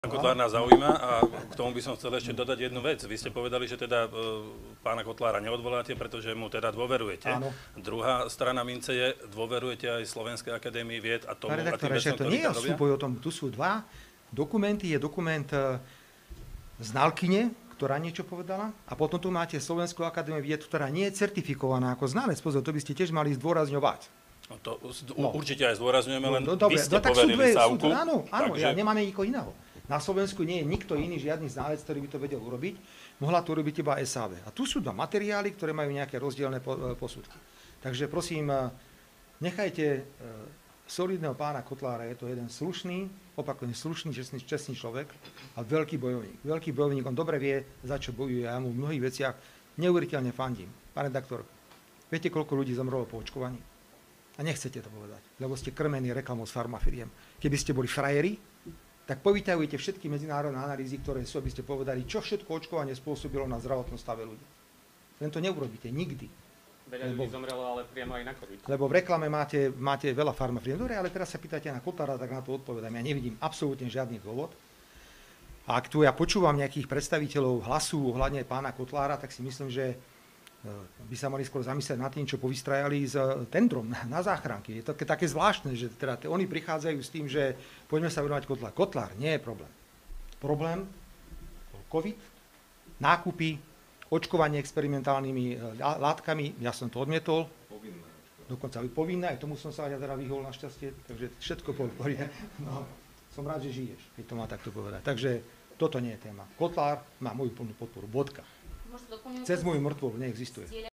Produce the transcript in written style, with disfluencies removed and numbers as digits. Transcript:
Kotlár nás zaujíma a k tomu by som chcel ešte dodať jednu vec. Vy ste povedali, že teda pána Kotlára neodvoláte, pretože mu teda dôverujete. Áno. Druhá strana mince je, dôverujete aj Slovenskej akadémii vied a tomu, Pán redaktor, akým vecom, to ktorý nie je tam robia? súboj o tom. Tu sú dva dokumenty. Je dokument znalkyne, ktorá niečo povedala, a potom tu máte Slovenskú akadémiu vied, ktorá nie je certifikovaná ako znalec. Pozor, to by ste tiež mali zdôrazňovať. No to určite aj zdôrazňujeme, len dobre, vy ste tak sú poverili Sávku. áno, takže... ja nemáme nikoho iného. Na Slovensku nie je nikto iný, žiadny znalec, ktorý by to vedel urobiť. Mohla to urobiť iba SAV. A tu sú dva materiály, ktoré majú nejaké rozdielne posudky. Takže prosím, nechajte solidného pána Kotlára, je to jeden slušný, opakujem, slušný, čestný človek a veľký bojovník. Veľký bojovník, on dobre vie, za čo bojuje. Ja mu v mnohých veciach neuveriteľne fandím. Pán redaktor, viete, koľko ľudí zomrelo po očkovaní? A nechcete to povedať, lebo ste krmení reklamou z farmafiriem. Keby ste boli frajeri, tak povyťahujte všetky medzinárodné analýzy, ktoré sú, aby ste povedali, čo všetko očkovanie spôsobilo na zdravotnom stave ľudí. Len to neurobíte nikdy. Veľa ľudí zomrelo, ale priamo aj na COVID. Lebo v reklame máte veľa farmafiriem. Dobre, ale teraz sa pýtate na Kotlára, tak na to odpovedám. Ja nevidím absolútne žiadny dôvod. A ak tu ja počúvam nejakých predstaviteľov Hlasu ohľadne pána Kotlára, tak si myslím, že by sa mali skôr zamyslieť nad tým, čo povystrajali s tendrom na záchranky. Je to také zvláštne, že teda oni prichádzajú s tým, že poďme sa venovať Kotlár. Kotlár nie je problém. Problém bol COVID, nákupy, očkovanie experimentálnymi látkami, ja som to odmietol. Dokonca povinné, aj tomu som sa ja teda vyhol našťastie, takže všetko bol v poriadku. No, som rád, že žiješ, keď to má takto povedať. Takže toto nie je téma. Kotlár má moju plnú podporu, bodka. Cez moju mŕtvolu neexistuje.